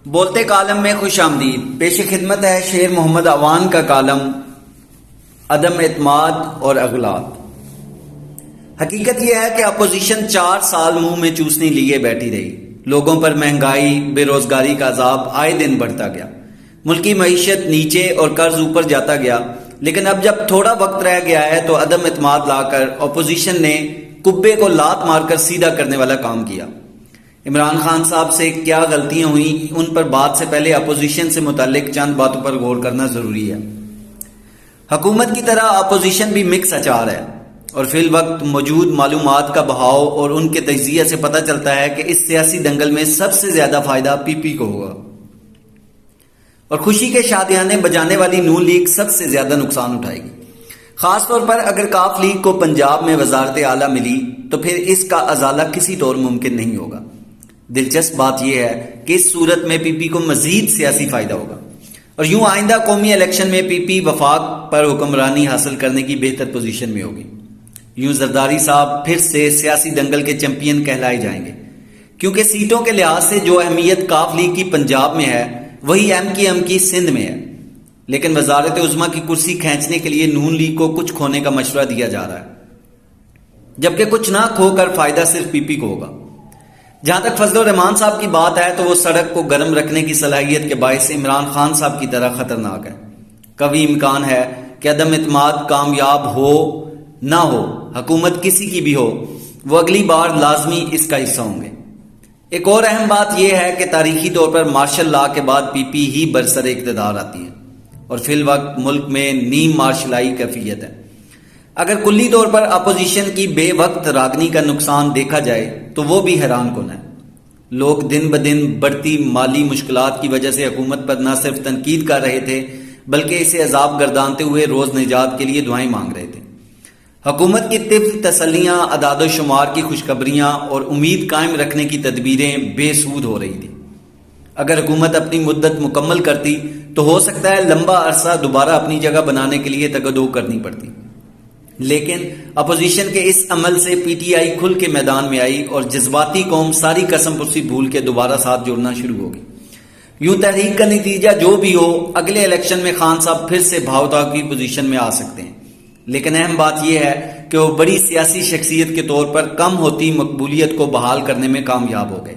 بولتے کالم میں خوش آمدید. پیش خدمت ہے شیر محمد عوان کا کالم عدم اعتماد اور اغلاط. حقیقت یہ ہے کہ اپوزیشن 4 سال منہ میں چوسنی لیے بیٹھی رہی. لوگوں پر مہنگائی، بے روزگاری کا عذاب آئے دن بڑھتا گیا. ملکی معیشت نیچے اور قرض اوپر جاتا گیا. لیکن اب جب تھوڑا وقت رہ گیا ہے تو عدم اعتماد لا کر اپوزیشن نے کبے کو لات مار کر سیدھا کرنے والا کام کیا. عمران خان صاحب سے کیا غلطیاں ہوئیں ان پر بات سے پہلے اپوزیشن سے متعلق چند باتوں پر غور کرنا ضروری ہے. حکومت کی طرح اپوزیشن بھی مکس اچار ہے اور فی الوقت موجود معلومات کا بہاؤ اور ان کے تجزیہ سے پتہ چلتا ہے کہ اس سیاسی دنگل میں سب سے زیادہ فائدہ پی پی کو ہوگا اور خوشی کے شادیانے بجانے والی نون لیگ سب سے زیادہ نقصان اٹھائے گی. خاص طور پر اگر کاف لیگ کو پنجاب میں وزارت اعلیٰ ملی تو پھر اس کا ازالہ کسی طور ممکن نہیں ہوگا. دلچسپ بات یہ ہے کہ اس صورت میں پی پی کو مزید سیاسی فائدہ ہوگا اور یوں آئندہ قومی الیکشن میں پی پی وفاق پر حکمرانی حاصل کرنے کی بہتر پوزیشن میں ہوگی. یوں زرداری صاحب پھر سے سیاسی دنگل کے چیمپئن کہلائے جائیں گے کیونکہ سیٹوں کے لحاظ سے جو اہمیت کاف لیگ کی پنجاب میں ہے وہی ایم کی سندھ میں ہے. لیکن وزارت عظمیٰ کی کرسی کھینچنے کے لیے نون لیگ کو کچھ کھونے کا مشورہ دیا جا رہا ہے جبکہ کچھ نہ کھو کر فائدہ صرف پی پی کو ہوگا. جہاں تک فضل الرحمان صاحب کی بات ہے تو وہ سڑک کو گرم رکھنے کی صلاحیت کے باعث عمران خان صاحب کی طرح خطرناک ہے. قوی امکان ہے کہ عدم اعتماد کامیاب ہو نہ ہو، حکومت کسی کی بھی ہو، وہ اگلی بار لازمی اس کا حصہ ہوں گے. ایک اور اہم بات یہ ہے کہ تاریخی طور پر مارشل لا کے بعد پی پی ہی برسر اقتدار آتی ہے اور فی الوقت ملک میں نیم مارشلائی کیفیت ہے. اگر کلی طور پر اپوزیشن کی بے وقت راگنی کا نقصان دیکھا جائے تو وہ بھی حیران کن ہے. لوگ دن بدن بڑھتی مالی مشکلات کی وجہ سے حکومت پر نہ صرف تنقید کر رہے تھے بلکہ اسے عذاب گردانتے ہوئے روز نجات کے لیے دعائیں مانگ رہے تھے. حکومت کی طفل تسلیاں، اعداد و شمار کی خوشخبریاں اور امید قائم رکھنے کی تدبیریں بے سود ہو رہی تھیں. اگر حکومت اپنی مدت مکمل کرتی تو ہو سکتا ہے لمبا عرصہ دوبارہ اپنی جگہ بنانے کے لیے تگدو کرنی پڑتی. لیکن اپوزیشن کے اس عمل سے پی ٹی آئی کھل کے میدان میں آئی اور جذباتی قوم ساری قسم پرسی بھول کے دوبارہ ساتھ جوڑنا شروع ہوگی. یوں تحریک کا نتیجہ جو بھی ہو، اگلے الیکشن میں خان صاحب پھر سے بھاؤتا کی پوزیشن میں آ سکتے ہیں. لیکن اہم بات یہ ہے کہ وہ بڑی سیاسی شخصیت کے طور پر کم ہوتی مقبولیت کو بحال کرنے میں کامیاب ہو گئے.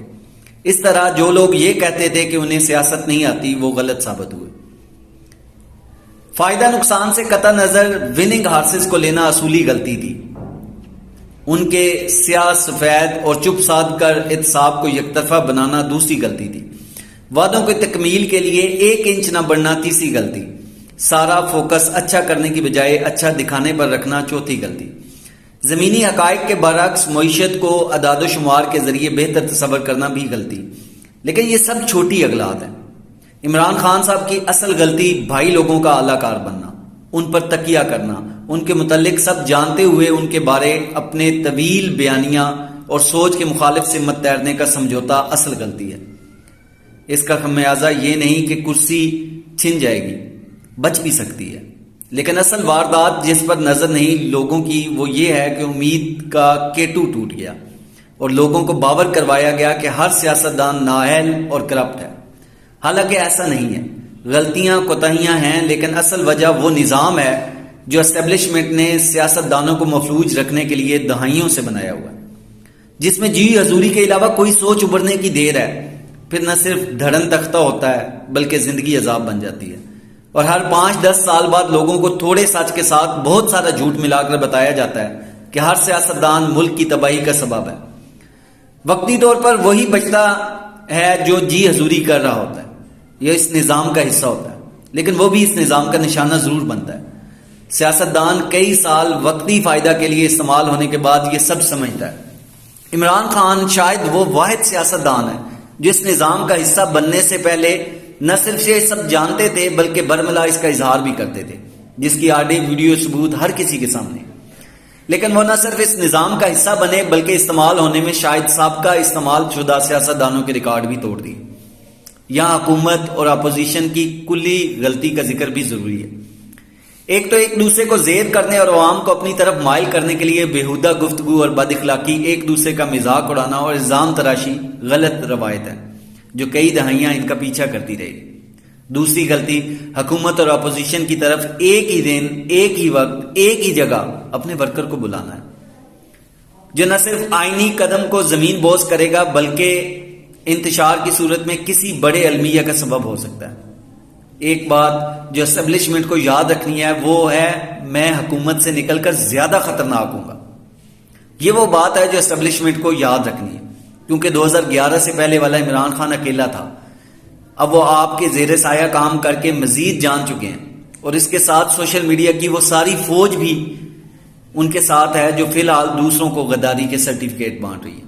اس طرح جو لوگ یہ کہتے تھے کہ انہیں سیاست نہیں آتی وہ غلط ثابت ہوئے. فائدہ نقصان سے قطع نظر وننگ ہارسز کو لینا اصولی غلطی تھی. ان کے سیاہ سفید اور چپ سادھ کر احتساب کو یک طرفہ بنانا دوسری غلطی تھی. وعدوں کی تکمیل کے لیے 1 انچ نہ بڑھنا تیسری غلطی. سارا فوکس اچھا کرنے کی بجائے اچھا دکھانے پر رکھنا چوتھی غلطی. زمینی حقائق کے برعکس معیشت کو اعداد و شمار کے ذریعے بہتر تصور کرنا بھی غلطی. لیکن یہ سب چھوٹی اغلاط ہیں. عمران خان صاحب کی اصل غلطی بھائی لوگوں کا اعلی کار بننا، ان پر تکیہ کرنا، ان کے متعلق سب جانتے ہوئے ان کے بارے اپنے طویل بیانیاں اور سوچ کے مخالف سے مت تیرنے کا سمجھوتا اصل غلطی ہے. اس کا خمیازہ یہ نہیں کہ کرسی چھن جائے گی، بچ بھی سکتی ہے، لیکن اصل واردات جس پر نظر نہیں لوگوں کی وہ یہ ہے کہ امید کا کیٹو ٹوٹ گیا اور لوگوں کو باور کروایا گیا کہ ہر سیاستدان نااہل اور کرپٹ ہے. حالانکہ ایسا نہیں ہے. غلطیاں کوتاہیاں ہیں لیکن اصل وجہ وہ نظام ہے جو اسٹیبلشمنٹ نے سیاستدانوں کو مفلوج رکھنے کے لیے دہائیوں سے بنایا ہوا ہے، جس میں جی حضوری کے علاوہ کوئی سوچ ابھرنے کی دیر ہے. پھر نہ صرف دھڑن تختہ ہوتا ہے بلکہ زندگی عذاب بن جاتی ہے اور ہر 5-10 سال بعد لوگوں کو تھوڑے سچ کے ساتھ بہت سارا جھوٹ ملا کر بتایا جاتا ہے کہ ہر سیاستدان ملک کی تباہی کا سبب ہے. وقتی طور پر وہی بچتا ہے جو جی حضوری کر رہا ہوتا ہے، یہ اس نظام کا حصہ ہوتا ہے، لیکن وہ بھی اس نظام کا نشانہ ضرور بنتا ہے. سیاستدان کئی سال وقتی فائدہ کے لیے استعمال ہونے کے بعد یہ سب سمجھتا ہے. عمران خان شاید وہ واحد سیاستدان ہے جو اس نظام کا حصہ بننے سے پہلے نہ صرف یہ سب جانتے تھے بلکہ برملا اس کا اظہار بھی کرتے تھے، جس کی آڈیو ویڈیو ثبوت ہر کسی کے سامنے. لیکن وہ نہ صرف اس نظام کا حصہ بنے بلکہ استعمال ہونے میں شاید سابقہ استعمال شدہ سیاستدانوں کے ریکارڈ بھی توڑ دیے. یہاں حکومت اور اپوزیشن کی کلی غلطی کا ذکر بھی ضروری ہے. ایک تو ایک دوسرے کو زیر کرنے اور عوام کو اپنی طرف مائل کرنے کے لیے بےہودہ گفتگو اور بد اخلاقی، ایک دوسرے کا مذاق اڑانا اور الزام تراشی غلط روایت ہے. جو کئی دہائیاں ان کا پیچھا کرتی رہی۔ دوسری غلطی، حکومت اور اپوزیشن کی طرف ایک ہی دن، ایک ہی وقت، ایک ہی جگہ اپنے ورکر کو بلانا ہے، جو نہ صرف آئینی قدم کو زمین بوس کرے گا بلکہ انتشار کی صورت میں کسی بڑے المیہ کا سبب ہو سکتا ہے۔ ایک بات جو اسٹیبلشمنٹ کو یاد رکھنی ہے وہ ہے میں حکومت سے نکل کر زیادہ خطرناک ہوں گا۔ یہ وہ بات ہے جو اسٹیبلشمنٹ کو یاد رکھنی ہے، کیونکہ 2011 سے پہلے والا عمران خان اکیلا تھا، اب وہ آپ کے زیر سایہ کام کر کے مزید جان چکے ہیں، اور اس کے ساتھ سوشل میڈیا کی وہ ساری فوج بھی ان کے ساتھ ہے جو فی الحال دوسروں کو غداری کے سرٹیفکیٹ بانٹ رہی ہے۔